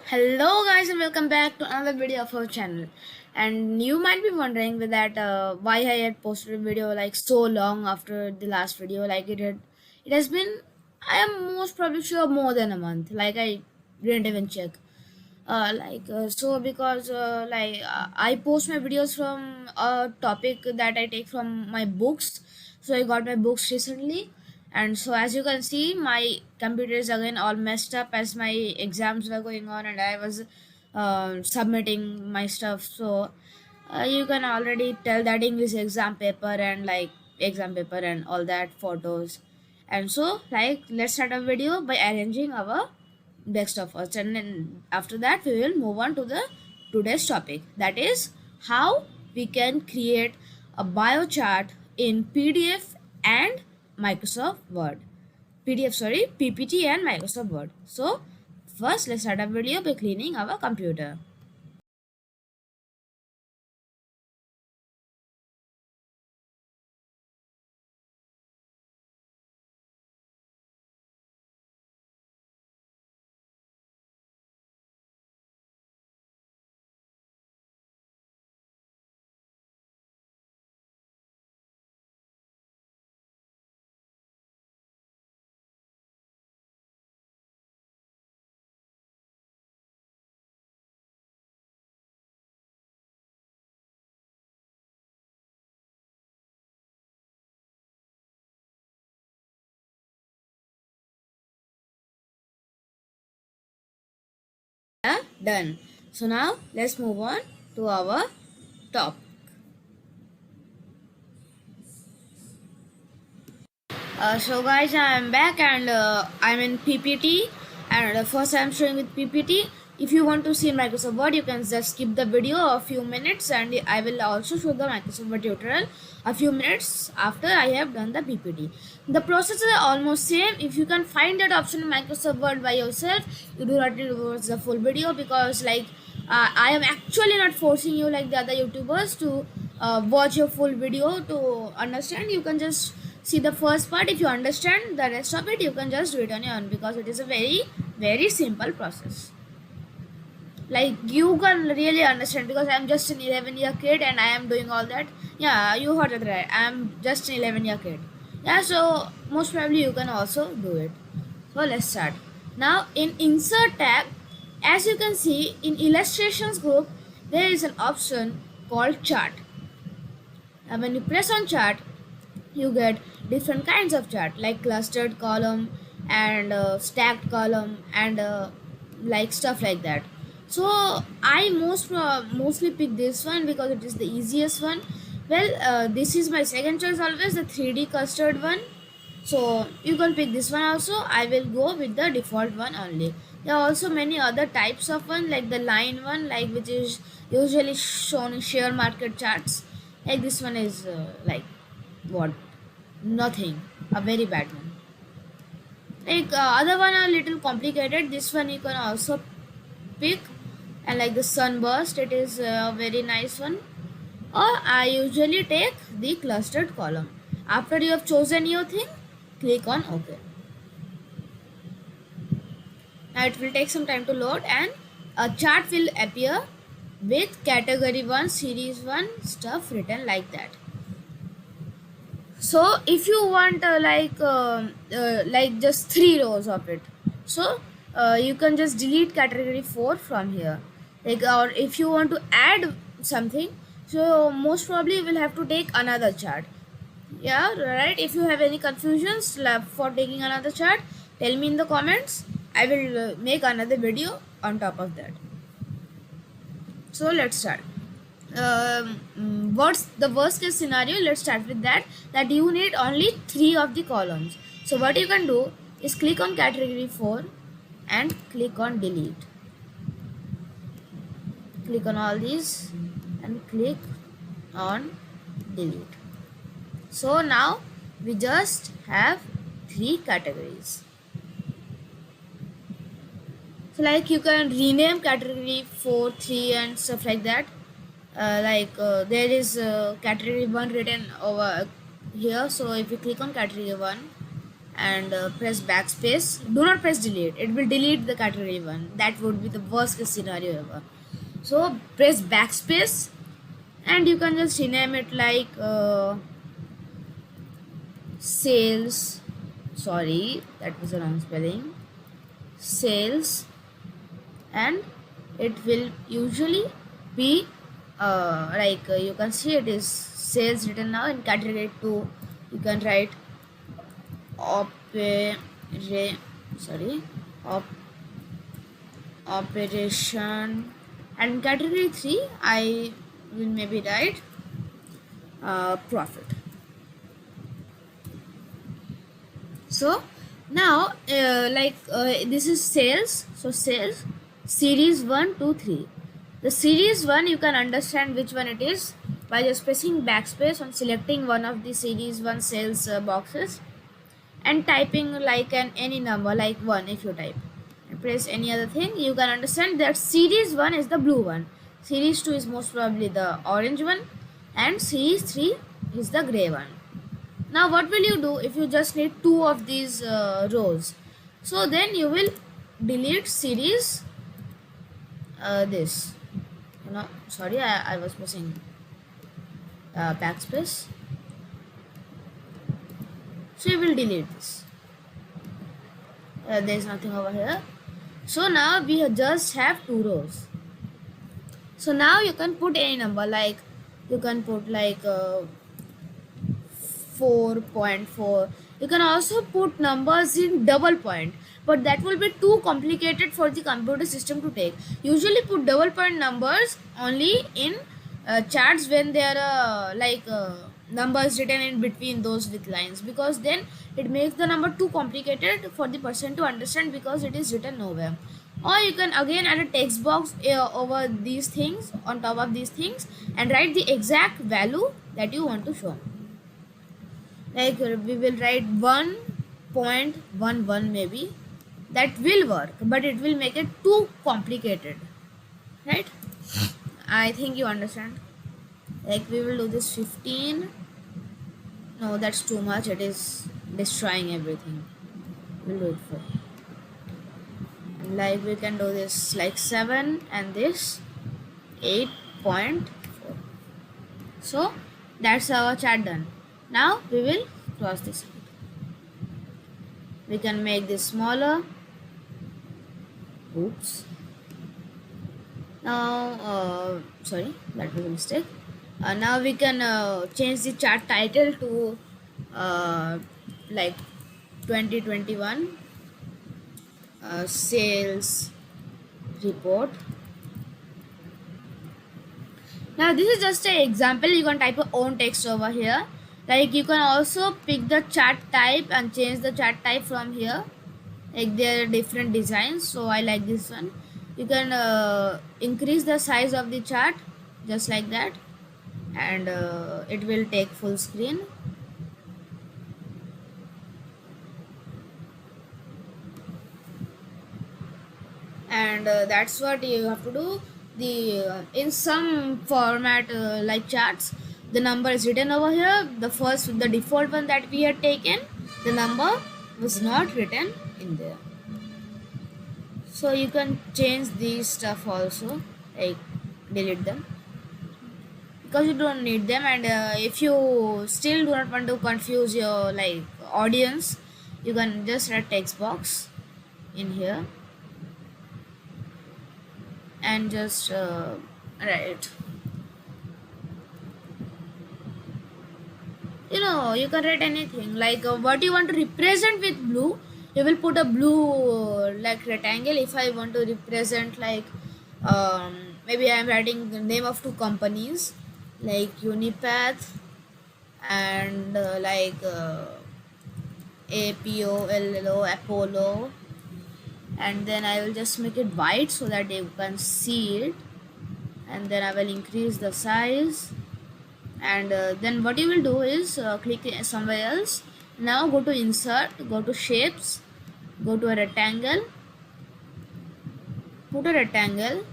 Hello guys and welcome back to another video of our channel. And you might be wondering with that why I had posted a video like so long after the last video. Like it has been, I am most probably sure, more than a month. Like I didn't even check. So because I post my videos from a topic that I take from my books. So I got my books recently, and so as you can see, my computer is again all messed up as my exams were going on and I was submitting my stuff. So you can already tell that English exam paper and like exam paper and all that photos. And so like let's start a video by arranging our best of us, and then after that we will move on to the today's topic, that is how we can create a biochart in PDF and Microsoft Word. PDF, sorry, PPT and Microsoft Word. So first let's start a video by cleaning our computer. Done. So now let's move on to our top. So guys, I'm back and I'm in PPT, and first I'm showing with PPT. If you want to see Microsoft Word, you can just skip the video a few minutes, and I will also show the Microsoft Word tutorial a few minutes after I have done the PPT. The process is almost same. If you can find that option in Microsoft Word by yourself, you do not need to watch the full video, because like I am actually not forcing you like the other YouTubers to watch your full video to understand. You can just see the first part. If you understand the rest of it, you can just do it on your own, because it is a very simple process. Like you can really understand, because I'm just an 11-year kid and I am doing all that. Yeah, you heard it right, I'm just an 11-year kid. Yeah, so most probably you can also do it. So let's start. Now in insert tab, as you can see in illustrations group, there is an option called chart. Now when you press on chart, you get different kinds of chart, like clustered column and stacked column and like stuff like that. So I mostly pick this one because it is the easiest one. Well, this is my second choice always, the 3D custard one. So you can pick this one also. I will go with the default one only. There are also many other types of one, like the line one, like which is usually shown in share market charts. Like this one is like what, nothing, a very bad one. Like other one are a little complicated. This one you can also pick, and like the sunburst, it is a very nice one. Or I usually take the clustered column. After you have chosen your thing, click on OK. Now it will take some time to load, and a chart will appear with category 1, series 1 stuff written like that. So if you want like just 3 rows of it, so you can just delete category 4 from here. Like, or if you want to add something, so most probably you will have to take another chart. Yeah, right. If you have any confusions for taking another chart, tell me in the comments. I will make another video on top of that. So let's start. What's the worst case scenario? Let's start with that you need only 3 of the columns. So what you can do is click on category 4 and click on delete. Click on all these and click on delete. So now we just have 3 categories. So like you can rename category 4, 3 and stuff like that. There is category 1 written over here. So if you click on category 1, and press backspace. Do not press delete, it will delete the category 1. That would be the worst case scenario ever. So press backspace and you can just rename it like sales, sorry, that was the wrong spelling, sales, and it will usually be you can see it is sales written now. In category 2 you can write sorry operation, and in category 3 I will maybe write profit. So now this is sales, so sales series 1 2 3. The series 1 you can understand which one it is by just pressing backspace on selecting one of the series 1 sales boxes and typing like any number like 1. If you type and press any other thing, you can understand that series 1 is the blue one, series 2 is most probably the orange one, and series 3 is the gray one. Now what will you do if you just need 2 of these rows? So then you will delete series this, sorry, I was pressing backspace. So you will delete this. There is nothing over here. So now we just have 2 rows. So now you can put any number, like you can put like 4.4. You can also put numbers in double point, but that will be too complicated for the computer system to take. Usually put double point numbers only in charts when there are numbers written in between those with lines, because then it makes the number too complicated for the person to understand because it is written nowhere. Or you can again add a text box over these things, on top of these things, and write the exact value that you want to show. Like we will write 1.11 maybe. That will work, but it will make it too complicated, right? I think you understand. Like we will do this 15. No, that's too much. It is destroying everything. We'll do it 4. Like we can do this like 7 and this 8.4. So that's our chat done. Now we will cross this out. We can make this smaller. Oops. Now sorry, that was a mistake. Now we can change the chart title to like 2021 sales report. Now this is just an example. You can type your own text over here. Like you can also pick the chart type and change the chart type from here. Like there are different designs, so I like this one. You can increase the size of the chart just like that, and it will take full screen. And that's what you have to do. The in some format like charts, the number is written over here. The default one that we had taken, the number was not written in there. So you can change these stuff also, like delete them because you don't need them. And if you still do not want to confuse your audience, you can just write text box in here and just write. You can write anything, like what you want to represent with blue. You will put a blue rectangle. If I want to represent maybe I am writing the name of 2 companies like Unipath and APOLO, Apollo, and then I will just make it white so that you can see it, and then I will increase the size. And then what you will do is click somewhere else. Now go to insert, go to shapes, go to a rectangle, put a rectangle,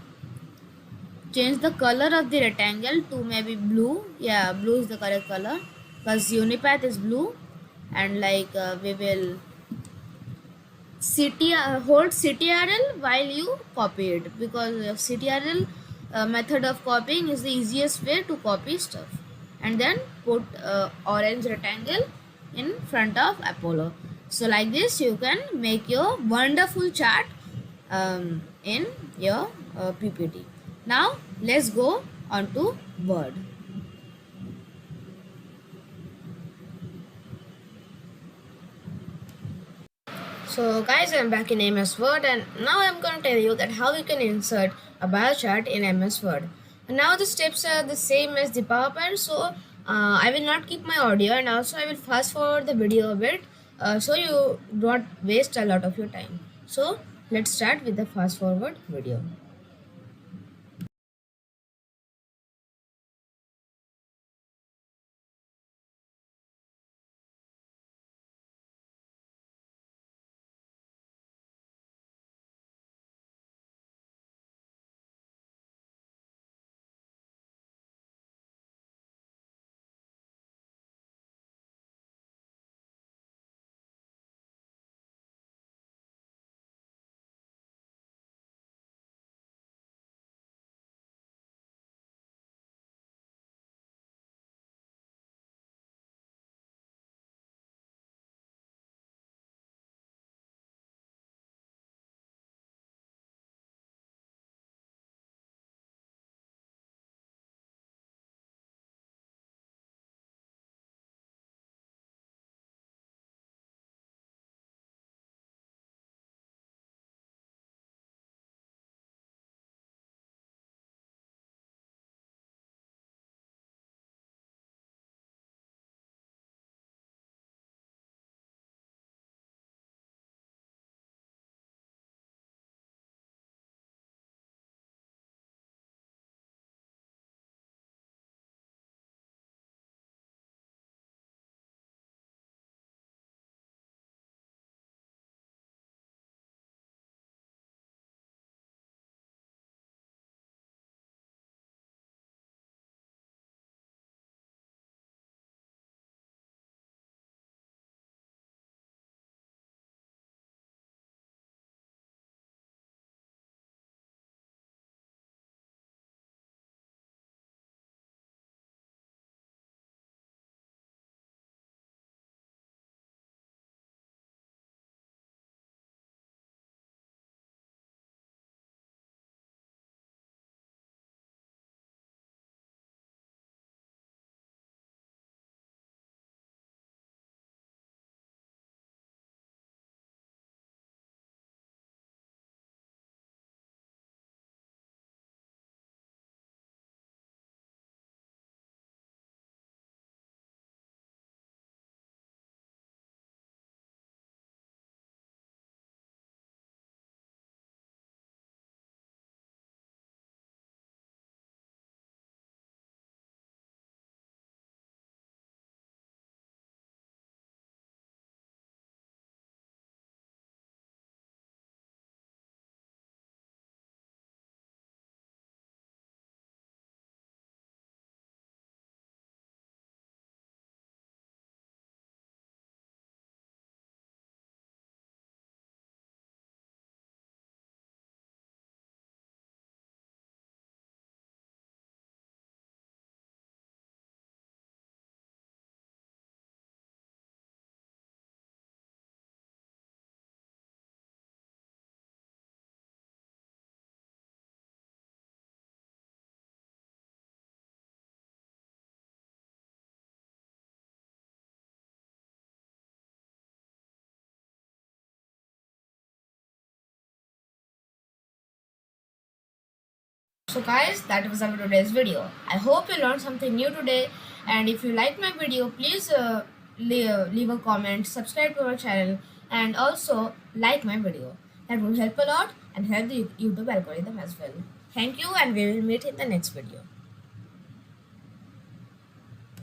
change the color of the rectangle to maybe blue. Yeah, blue is the correct color because Unipath is blue, and we will hold CTRL while you copy it, because CTRL method of copying is the easiest way to copy stuff. And then put orange rectangle in front of Apollo. So like this you can make your wonderful chart in your PPT. Now let's go on to Word. So guys, I'm back in MS Word, and now I'm going to tell you that how you can insert a bar chart in MS Word. And now the steps are the same as the PowerPoint, so I will not keep my audio, and also I will fast forward the video a bit so you don't waste a lot of your time. So let's start with the fast forward video. So guys, that was our today's video. I hope you learned something new today, and if you like my video, please leave a comment, subscribe to our channel, and also like my video. That will help a lot and help the YouTube algorithm as well. Thank you, and we will meet in the next video.